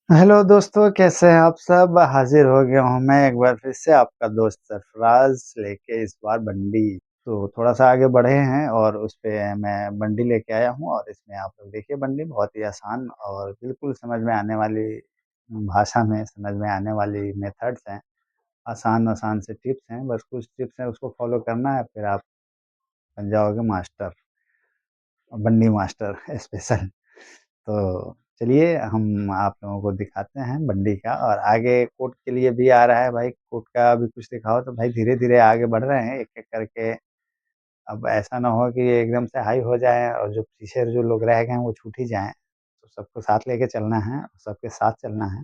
Hello दोस्तों, कैसे हैं आप सब? हाज़िर हो गया हूँ मैं एक बार फिर से आपका दोस्त सरफ़राज़ लेके इस बार बंडी। तो थोड़ा-सा आगे बढ़े हैं और उसपे मैं बंडी लेके आया हूँ और इसमें आप लोग देखिए बंडी बहुत ही आसान और बिल्कुल समझ में आने वाली भाषा में समझ में आने वाली मेथड्स हैं। आसान-आसान से टिप्स हैं, बस कुछ टिप्स हैं उसको फ़ॉलो करना है फिर आप बन जाओगे मास्टर, बंडी मास्टर स्पेशल। तो चलिए हम आप लोगों को दिखाते हैं बंडी का और आगे कोट के लिए भी आ रहा है भाई, कोट का भी कुछ दिखाओ तो भाई धीरे-धीरे आगे बढ़ रहे हैं एक-एक करके। अब ऐसा ना हो कि एकदम से हाई हो जाए और जो पीछे जो लोग रह गए हैं वो छूट ही जाएँ। तो सबको साथ लेके चलना है, सबके साथ चलना है।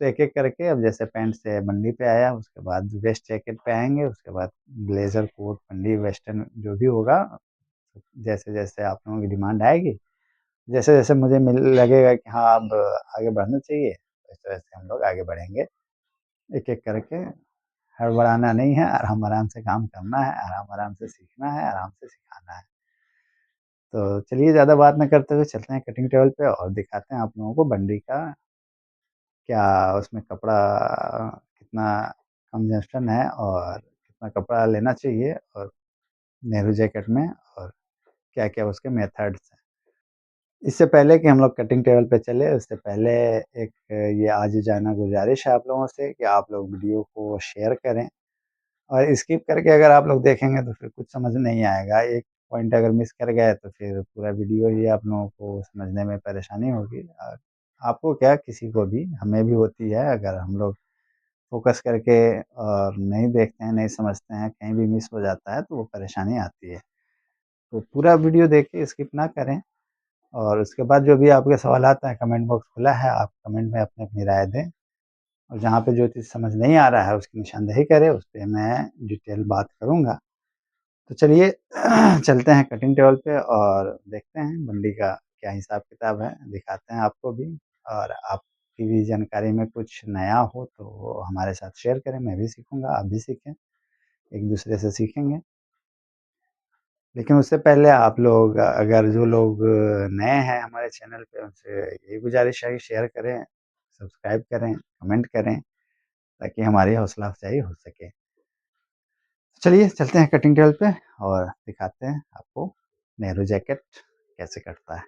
तो एक-एक करके अब जैसे पैंट से बंडी पे आया, उसके बाद वेस्ट जैकेट पे आएँगे, उसके बाद ब्लेज़र, कोट, बंडी, वेस्टर्न जो भी होगा, जैसे-जैसे आप लोगों की डिमांड आएगी, जैसे-जैसे मुझे मिल लगेगा कि हाँ, अब आगे बढ़ना चाहिए, वैसे-वैसे हम लोग आगे बढ़ेंगे। एक-एक करके हड़बड़ाना नहीं है, आराम-आराम से काम करना है, आराम-आराम से सीखना है, आराम से सिखाना है। तो चलिए ज़्यादा बात ना करते हुए चलते हैं कटिंग टेबल पे और दिखाते हैं आप लोगों को बंडी का क्या उसमें कपड़ा कितना कंजम्पशन है और कितना कपड़ा लेना चाहिए और नेहरू जैकेट में और क्या-क्या उसके मेथड्स हैं। इससे पहले कि हम लोग कटिंग टेबल पे चले, उससे पहले एक ये आजीज़ाना गुज़ारिश है आप लोगों से कि आप लोग वीडियो को शेयर करें और स्किप करके अगर आप लोग देखेंगे तो फिर कुछ समझ नहीं आएगा। एक पॉइंट अगर मिस कर गए तो फिर पूरा वीडियो ही आप लोगों को समझने में परेशानी होगी। आपको क्या किसी को भी, हमें भी होती है अगर हम लोग फ़ोकस करके और नहीं देखते हैं, नहीं समझते हैं, कहीं भी मिस हो जाता है तो वो परेशानी आती है। तो पूरा वीडियो देखिए, स्किप ना करें। और उसके बाद जो भी आपके सवालात हैं, कमेंट बॉक्स खुला है, आप कमेंट में अपनी-अपनी राय दें और जहाँ पे जो चीज़ समझ नहीं आ रहा है, उसकी निशानदेही करें, उस पे मैं डिटेल बात करूँगा। तो चलिए चलते हैं कटिंग टेबल पे और देखते हैं बंडी का क्या हिसाब-किताब है, दिखाते हैं आपको भी और आपकी भी जानकारी में कुछ नया हो तो हमारे साथ शेयर करें, मैं भी सीखूँगा, आप भी सीखें, एक-दूसरे से सीखेंगे। लेकिन उससे पहले आप लोग अगर जो लोग नए हैं हमारे चैनल पे उनसे यही गुज़ारिश है कि शेयर करें, सब्सक्राइब करें, कमेंट करें ताकि हमारी हौसला अफ़ज़ाई हो सके। चलिए चलते हैं कटिंग टेबल पे और दिखाते हैं आपको नेहरू जैकेट कैसे कटता है।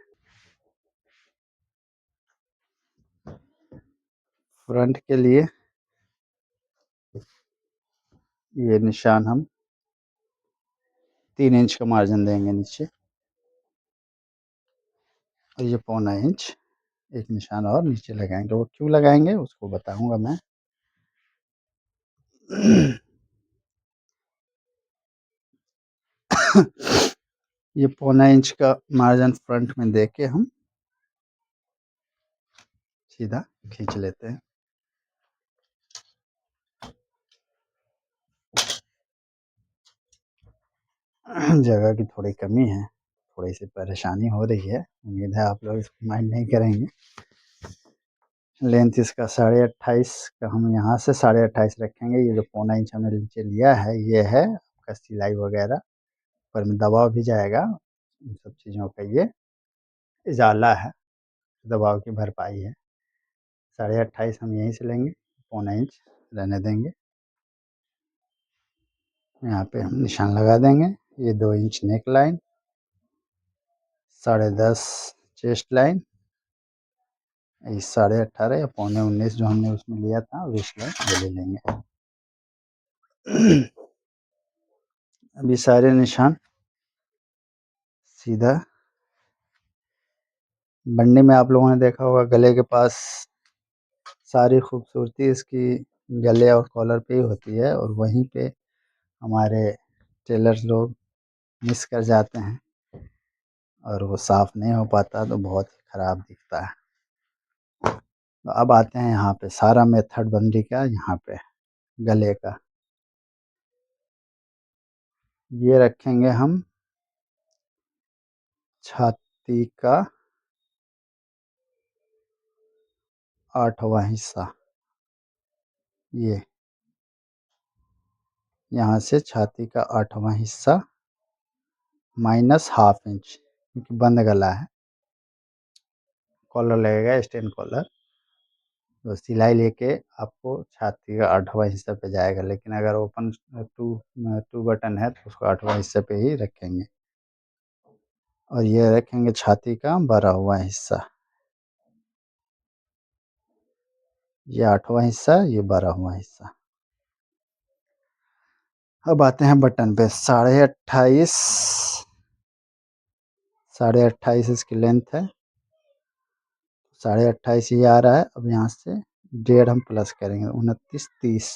फ्रंट के लिए ये निशान हम 3 इंच का मार्जिन देंगे नीचे और ये पौना इंच एक निशान और नीचे लगाएँगे। वो क्यों लगाएँगे उसको बताऊँगा मैं। ये पौना इंच का मार्जिन फ्रंट में देके हम सीधा खींच लेते हैं। जगह की थोड़ी कमी है, थोड़ी-सी परेशानी हो रही है। उम्मीद है आप लोग इसको माइंड नहीं करेंगे। लेंथ इसका 28.5 का हम यहाँ से 28.5 रखेंगे। ये जो पौना इंच हमने नीचे लिया है, ये है आपका सिलाई वगैरह, ऊपर में दबाव भी जाएगा। इन सब चीज़ों का ये उजाला है, दबाव की भरपाई है। 28.5 हम यहीं से लेंगे, पौना इंच रहने देंगे। यहाँ पे हम निशान लगा देंगे। ये 2 inch neck line, 10.5 chest line, ये 18.5 या पौने 19 जो हमने उसमें लिया था वेस्ट लाइन वो ले लेंगे। अब ये सारे निशान सीधा बंडी में आप लोगों ने देखा होगा गले के पास सारी खूबसूरती इसकी गले और कॉलर पे ही होती है और वहीं पे हमारे टेलर्स लोग मिस कर जाते हैं और वो साफ़ नहीं हो पाता तो बहुत ही ख़राब दिखता है। तो अब आते हैं यहाँ पे सारा मेथड बंदी का यहाँ पे गले का। ये रखेंगे हम छाती का 8वाँ हिस्सा, ये यहाँ से छाती का 8वाँ हिस्सा माइनस हाफ इंच क्योंकि बंद गला है, कॉलर लगेगा स्टेन कॉलर। तो सिलाई लेके आपको छाती का 8वाँ हिस्सा पे जाएगा, लेकिन अगर ओपन टू टू बटन है तो उसको 8वाँ हिस्से पे ही रखेंगे। और ये रखेंगे छाती का 12वाँ हिस्सा। ये 8वाँ हिस्सा, ये 12वाँ हिस्सा। अब आते हैं बटन पे। 28.5 28.5 इसकी लेंथ है। 28.5 ये आ रहा है। अब यहाँ से 1.5 हम प्लस करेंगे, 29 30,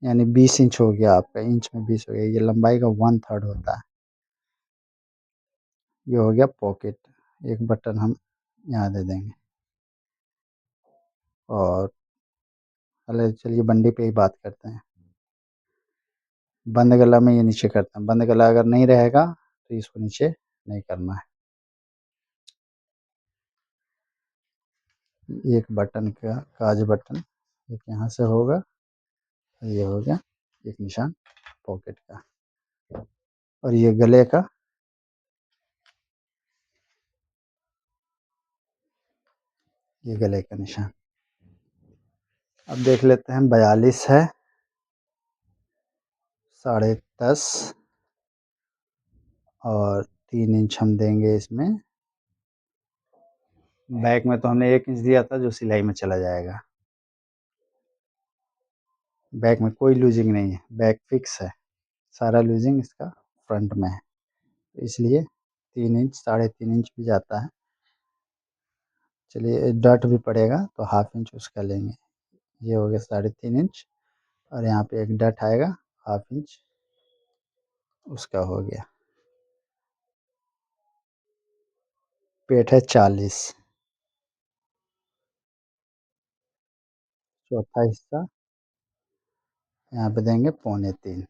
यानी 20 इंच हो गया आपका। इंच में 20 हो गया। ये लंबाई का 1/3 होता है। ये हो गया पॉकेट। एक बटन हम यहाँ दे देंगे। और पहले चलिए बंडी पे ही बात करते हैं। बंद गला में ये नीचे करते हैं। बंद गला अगर नहीं रहेगा तो इसको नीचे नहीं करना है। एक बटन का काज बटन एक यहाँ से होगा। ये हो गया एक निशान पॉकेट का। और ये गले का, ये गले का निशान। अब देख लेते हैं। 42 है, 10.5 और 3 इंच हम देंगे इसमें। बैक में तो हमने 1 इंच दिया था जो सिलाई में चला जाएगा। बैक में कोई लूजिंग नहीं है, बैक फिक्स है। सारा लूजिंग इसका फ्रंट में है, तो इसलिए 3 इंच 3.5 इंच भी जाता है। चलिए डॉट भी पड़ेगा तो हाफ इंच उसका लेंगे। ये हो गया 3.5 इंच। और यहाँ पे एक डॉट आएगा, हाफ इंच उसका हो गया। पेट है 40। चौथा हिस्सा यहाँ पे देंगे 2.25।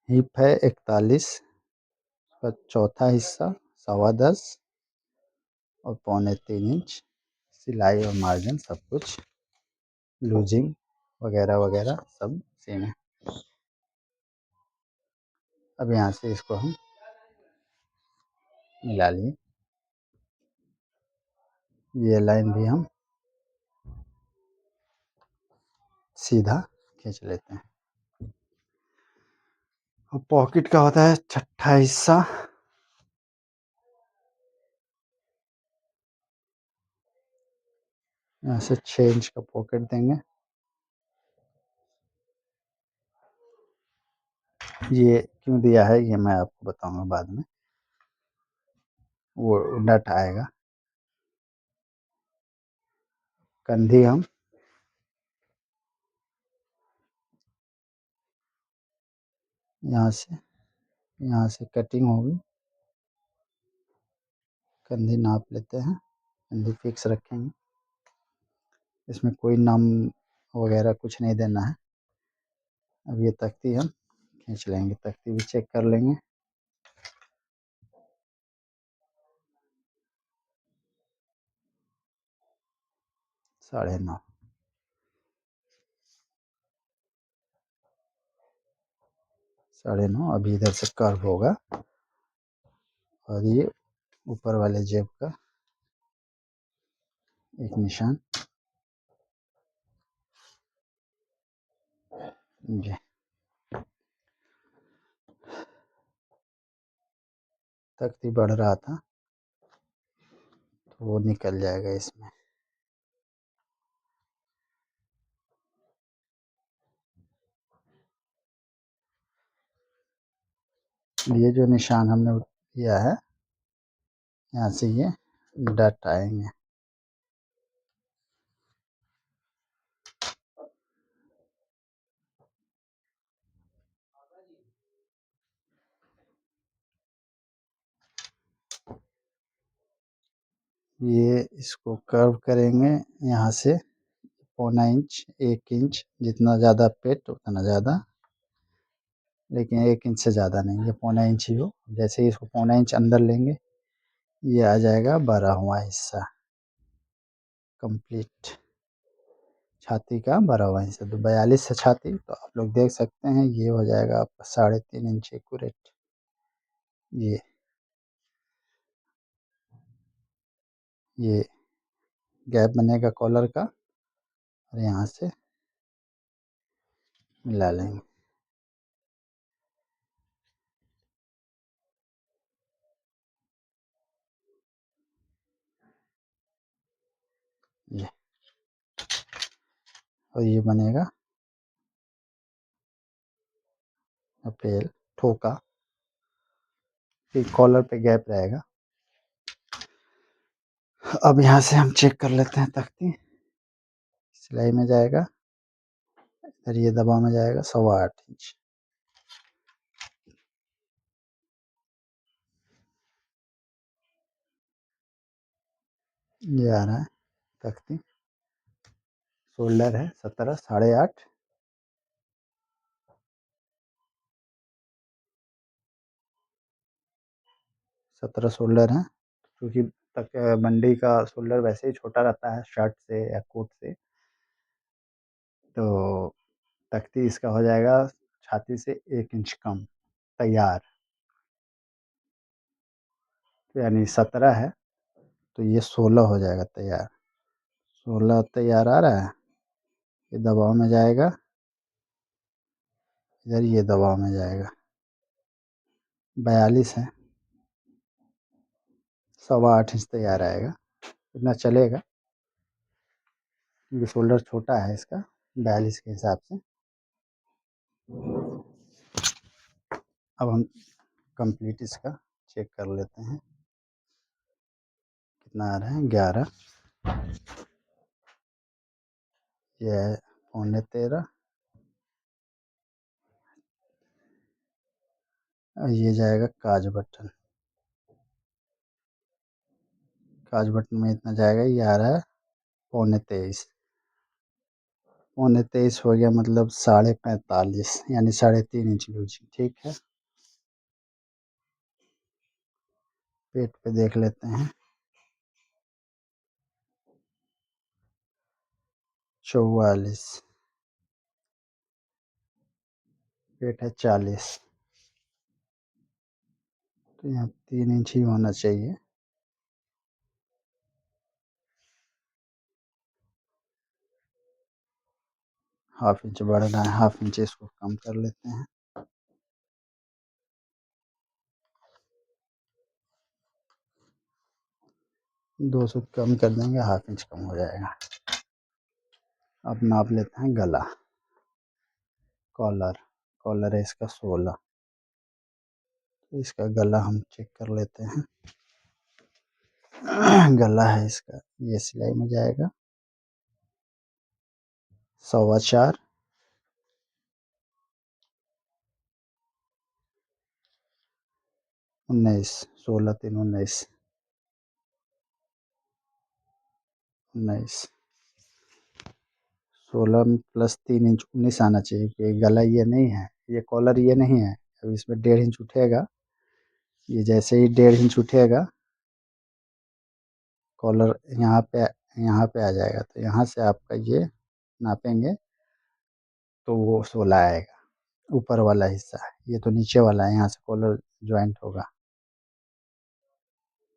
हिप है 41, उसका चौथा हिस्सा 10.25 और 2.25 इंच। सिलाई और मार्जिन सब कुछ, लूजिंग वगैरह वगैरह सब सेम है। अब यहाँ से इसको हम मिला लिए। ये लाइन भी हम सीधा खींच लेते हैं। अब पॉकेट का होता है छठा हिस्सा। यहाँ से 6 इंच का पॉकेट देंगे। ये क्यों दिया है ये मैं आपको बताऊंगा बाद में। वो नट आएगा। कंधी हम यहाँ से कटिंग होगी। कंधी नाप लेते हैं। कंधी फिक्स रखेंगे। इसमें कोई नाम वगैरह कुछ नहीं देना है। अब ये तख्ती हम खींच लेंगे। तख्ती भी चेक कर लेंगे। 9.5। 9.5 अभी इधर से कर्व होगा। और ये ऊपर वाले जेब का एक निशान। ये तख्ती बढ़ रहा था तो वो निकल जाएगा इसमें। ये जो निशान हमने किया है, यहाँ से ये डट आएंगे। ये इसको कर्व करेंगे यहाँ से 1.25 इंच 1 इंच, जितना ज़्यादा पेट उतना ज़्यादा, लेकिन 1 इंच से ज़्यादा नहीं। ये 1.25 इंच ही हो। जैसे ही इसको 1.25 इंच अंदर लेंगे ये आ जाएगा 12वां हिस्सा कंप्लीट। छाती का 12वां हिस्सा। तो 42 है छाती, तो आप लोग देख सकते हैं ये हो जाएगा आपका 3.5 इंच एक्यूरेट। ये ये गैप बनेगा कॉलर का और यहाँ से मिला लेंगे। ये और ये बनेगा पेल ठोका, फिर कॉलर पे गैप रहेगा। अब यहाँ से हम चेक कर लेते हैं तख्ती, सिलाई में जाएगा इधर, ये दबाव में जाएगा 8.25 इंच। ये आ रहा है तख्ती, शोल्डर है 17 8.5, 17 शोल्डर है, क्योंकि तक बंडी का शोल्डर वैसे ही छोटा रहता है शर्ट से या कोट से, तो तख्ती इसका हो जाएगा छाती से 1 इंच कम तैयार। तो यानी 17 है तो ये 16 हो जाएगा तैयार। 16 तैयार आ रहा है, ये दबाव में जाएगा इधर, ये दबाव में जाएगा 42 है, 8.25 इंच तैयार आएगा। इतना चलेगा क्योंकि शोल्डर छोटा है इसका 42 के हिसाब से। अब हम कंप्लीट इसका चेक कर लेते हैं कितना आ रहा है। 11, ये है 13.25 और ये जाएगा काज बटन, काज बटन में इतना जाएगा, ये आ रहा है 23.25, 23.25 हो गया मतलब 45.5 यानी 3.5 इंच लूजिंग। ठीक है, पेट पे देख लेते हैं। 44, पेट है 40, तो यहाँ 3 इंच ही होना चाहिए। हाफ इंच बढ़ रहा है, हाफ इंच इसको कम कर लेते हैं। 200 कम कर देंगे, हाफ इंच कम हो जाएगा। अब नाप लेते हैं गला, कॉलर, कॉलर है इसका 16, तो इसका गला हम चेक कर लेते हैं। गला है इसका, ये सिलाई में जाएगा 4.25, 19, 16 3 19, 19, 16 प्लस 3 इंच 19 आना चाहिए, कि गला ये नहीं है, ये कॉलर ये नहीं है। अब इसमें 1.5 इंच उठेगा, ये जैसे ही 1.5 इंच उठेगा कॉलर यहाँ पे आ जाएगा, तो यहाँ से आपका ये नापेंगे तो वो 16 आएगा, ऊपर वाला हिस्सा। ये तो नीचे वाला है, यहाँ से कॉलर ज्वाइंट होगा,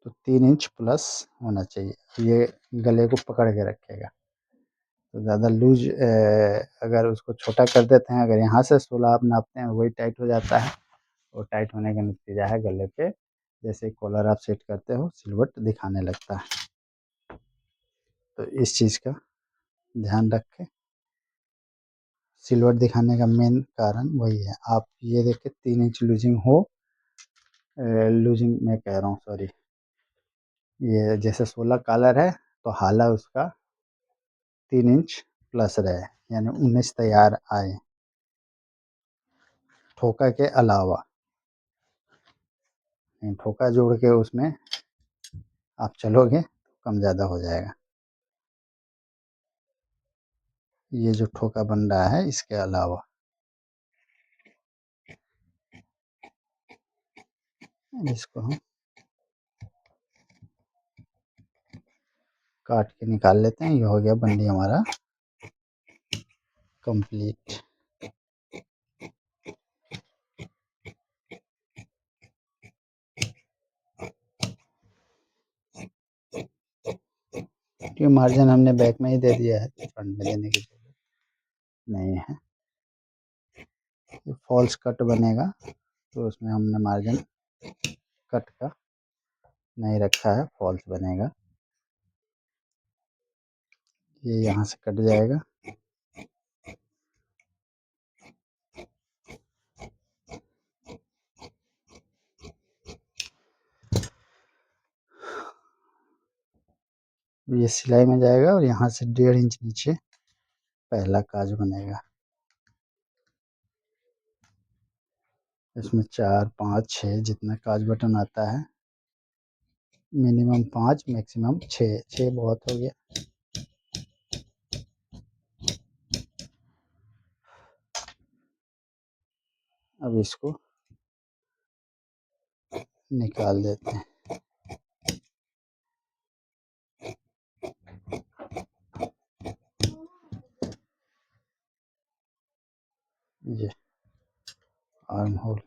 तो 3 इंच प्लस होना चाहिए। ये गले को पकड़ के रखेगा, तो ज़्यादा लूज अगर उसको छोटा कर देते हैं, अगर यहाँ से 16 आप नापते हैं वही टाइट हो जाता है, और टाइट होने का नतीजा है गले पे जैसे कॉलर आप सेट करते हो सिलवट दिखाने लगता है। तो इस चीज़ का ध्यान रखें, सिलवट दिखाने का मेन कारण वही है। आप ये देखें 3 इंच लूजिंग हो, लूजिंग मैं कह रहा हूँ सॉरी, ये जैसे 16 कॉलर है तो हाला उसका 3 इंच प्लस रहे, यानी 19 तैयार आए ठोका के अलावा। ठोका जोड़ के उसमें आप चलोगे तो कम ज़्यादा हो जाएगा। ये जो ठोका बन रहा है इसके अलावा, इसको हम काट के निकाल लेते हैं। ये हो गया बंडी हमारा कंप्लीट। क्योंकि मार्जिन हमने बैक में ही दे दिया है, तो फ्रंट में देने की ज़रूरत नहीं है। ये फॉल्स कट बनेगा, तो उसमें हमने मार्जिन कट का नहीं रखा है, फॉल्स बनेगा। ये यहाँ से कट जाएगा। ये सिलाई में जाएगा और यहाँ से 1.5 इंच नीचे पहला काज बनेगा। इसमें 4, 5, 6 जितना काज बटन आता है, मिनिमम 5 मैक्सिमम 6, 6 बहुत हो गया। अब इसको निकाल देते हैं। ये आर्म होल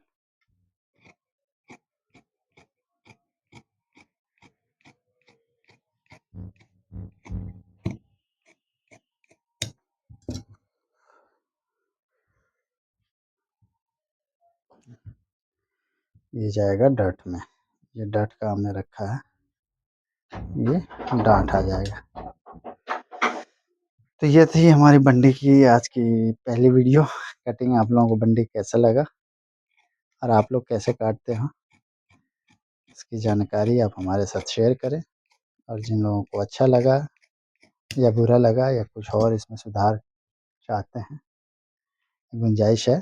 ये जाएगा डर्ट में। ये डर्ट का हमने रखा है, ये डांट आ जाएगा। तो ये थी हमारी बंडी की आज की पहली वीडियो कटिंग। आप लोगों को बंडी कैसा लगा और आप लोग कैसे काटते हो, इसकी जानकारी आप हमारे साथ शेयर करें। और जिन लोगों को अच्छा लगा या बुरा लगा या कुछ और इसमें सुधार चाहते हैं, गुंजाइश है,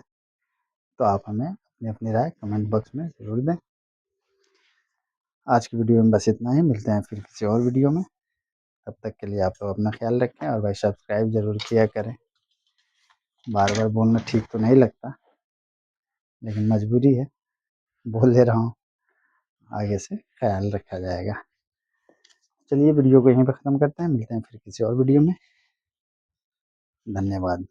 तो आप हमें अपनी अपनी राय कमेंट बॉक्स में ज़रूर दें। आज की वीडियो में बस इतना ही, मिलते हैं फिर किसी और वीडियो में। तब तक के लिए आप लोग अपना ख्याल रखें और भाई सब्सक्राइब ज़रूर किया करें। बार बार बोलना ठीक तो नहीं लगता, लेकिन मजबूरी है, बोल दे रहा हूँ, आगे से ख्याल रखा जाएगा। चलिए वीडियो को यहीं पर ख़त्म करते हैं, मिलते हैं फिर किसी और वीडियो में। धन्यवाद।